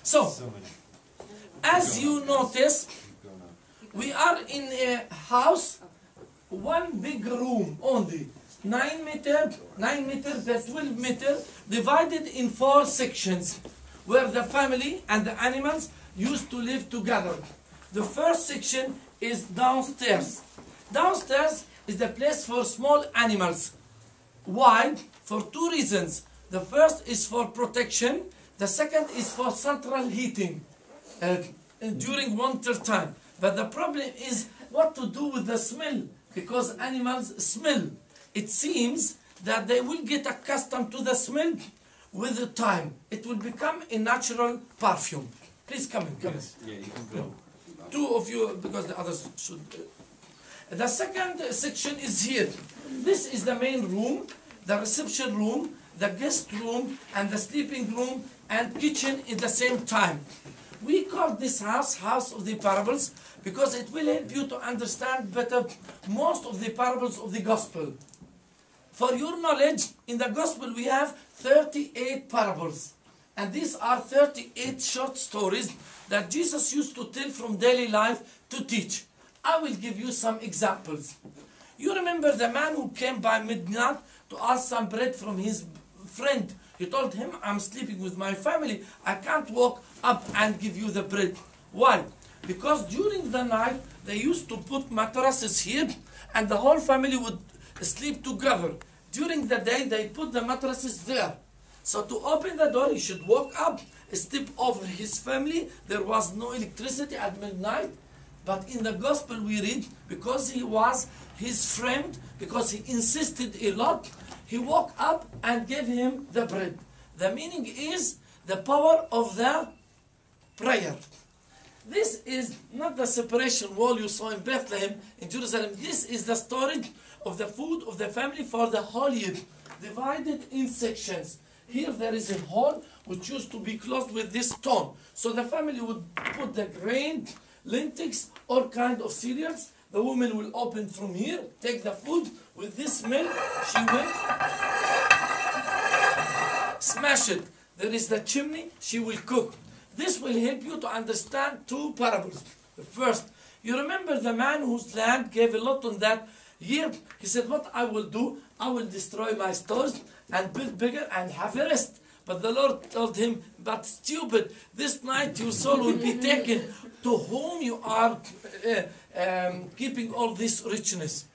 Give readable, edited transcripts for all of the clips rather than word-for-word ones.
So, as you notice, we are in a house, one big room only, 9 meter by 12 meter, divided in 4 sections, where the family and the animals used to live together. The first section is downstairs. Downstairs is the place for small animals. Why? For 2 reasons. The first is for protection. The second is for central heating during winter time. But the problem is what to do with the smell, because animals smell. It seems that they will get accustomed to the smell with the time. It will become a natural perfume. Please come in. Yeah, you can go. 2 of you, because the others should. The second section is here. This is the main room, the reception room, the guest room, and the sleeping room and kitchen at the same time. We call this house House of the Parables because it will help you to understand better most of the parables of the Gospel. For your knowledge, in the Gospel we have 38 parables. And these are 38 short stories that Jesus used to tell from daily life to teach. I will give you some examples. You remember the man who came by midnight to ask some bread from his friend. He told him, I'm sleeping with my family. I can't walk up and give you the bread. Why? Because during the night, they used to put mattresses here and the whole family would sleep together. During the day, they put the mattresses there. So to open the door, he should walk up, step over his family. There was no electricity at midnight. But in the Gospel we read, because he was his friend, because he insisted a lot, he walked up and gave him the bread. The meaning is the power of the prayer. This is not the separation wall you saw in Bethlehem, in Jerusalem. This is the storage of the food of the family for the whole year, divided in sections. Here there is a hole which used to be closed with this stone. So the family would put the grain, lentils, all kind of cereals. The woman will open from here, take the food. With this milk, she will smash it. There is the chimney, she will cook. This will help you to understand 2 parables. The first, you remember the man whose land gave a lot on that year? He said, what I will do, I will destroy my stores and build bigger and have a rest. But the Lord told him, but stupid, this night your soul will be taken. To whom you are keeping all this richness?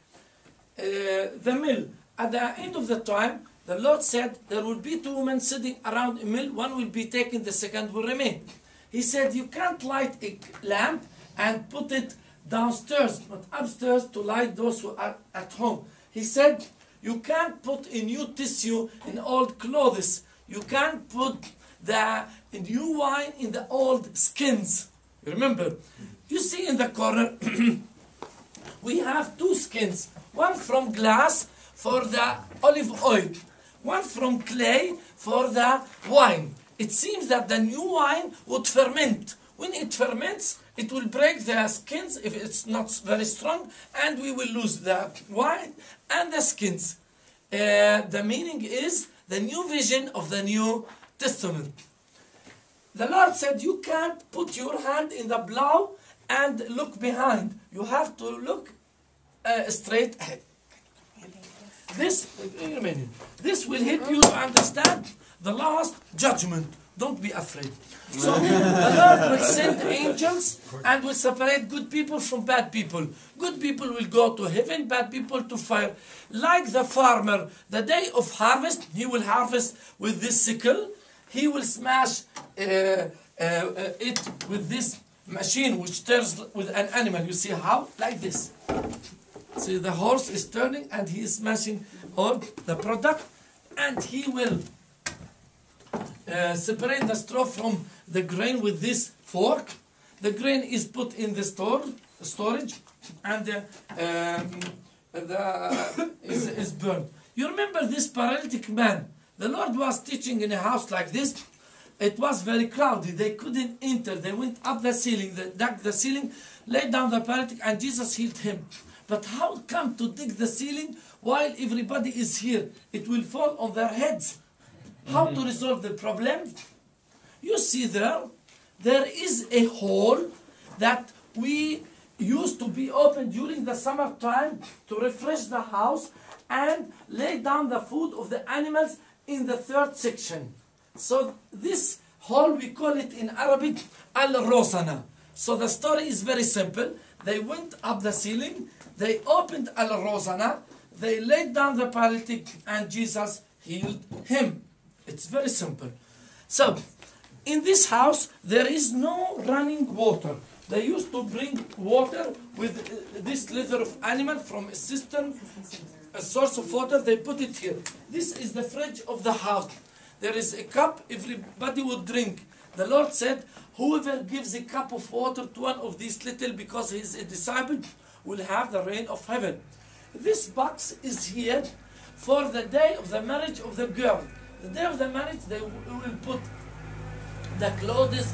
The mill. At the end of the time, the Lord said there will be 2 women sitting around a mill. One will be taken, the second will remain. He said, you can't light a lamp and put it downstairs, but upstairs to light those who are at home. He said, you can't put a new tissue in old clothes. You can't put the new wine in the old skins. Remember, you see in the corner, we have 2 skins. One from glass for the olive oil. One from clay for the wine. It seems that the new wine would ferment. When it ferments, it will break the skins if it's not very strong, and we will lose the wine and the skins. The meaning is the new vision of the New Testament. The Lord said, you can't put your hand in the plow and look behind. You have to look straight ahead. This will help you to understand the last judgment. Don't be afraid. So the Lord will send angels and will separate good people from bad people. Good people will go to heaven, bad people to fire. Like the farmer, the day of harvest, he will harvest with this sickle. He will smash it with this machine which turns with an animal. You see how? Like this. See, the horse is turning and he is smashing all the product, and he will separate the straw from the grain with this fork. The grain is put in the storage, and is burned. You remember this paralytic man? The Lord was teaching in a house like this. It was very crowded. They couldn't enter. They went up the ceiling, they dug the ceiling, laid down the paralytic, and Jesus healed him. But how come to dig the ceiling while everybody is here? It will fall on their heads. How to resolve the problem? You see there, there is a hole that we used to be open during the summertime to refresh the house and lay down the food of the animals in the third section. So this hole, we call it in Arabic Al-Rosana. So the story is very simple. They went up the ceiling, they opened Al-Rosana, they laid down the paralytic, and Jesus healed him. It's very simple. So in this house there is no running water. They used to bring water with this litter of animal from a cistern, a source of water. They put it here. This is the fridge of the house. There is a cup, everybody would drink. The Lord said, whoever gives a cup of water to one of these little, because he is a disciple, will have the rain of heaven. This box is here for the day of the marriage of the girl. The day of the marriage, they will put the clothes,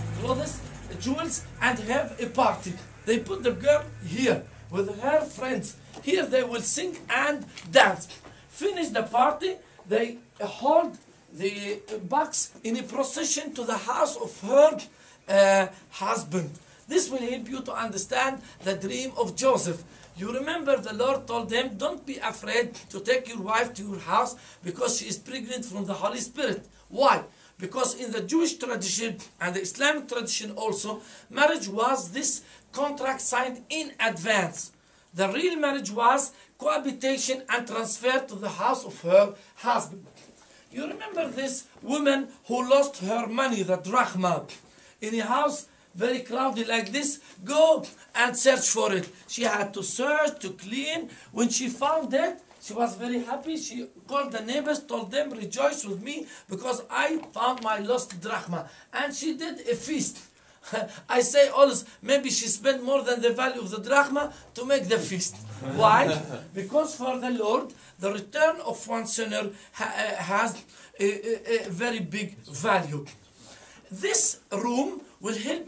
jewels, and have a party. They put the girl here with her friends. Here they will sing and dance. Finish the party, they hold the box in a procession to the house of her husband. This will help you to understand the dream of Joseph. You remember the Lord told them, don't be afraid to take your wife to your house because she is pregnant from the Holy Spirit. Why? Because in the Jewish tradition and the Islamic tradition also, marriage was this contract signed in advance. The real marriage was cohabitation and transfer to the house of her husband. You remember this woman who lost her money, the drachma, in a house very crowded like this? Go and search for it. She had to search, to clean. When she found it, she was very happy. She called the neighbors, told them, rejoice with me because I found my lost drachma. And she did a feast. I say always, maybe she spent more than the value of the drachma to make the feast. Why? Because for the Lord, the return of one sinner has a very big value. This room will help you.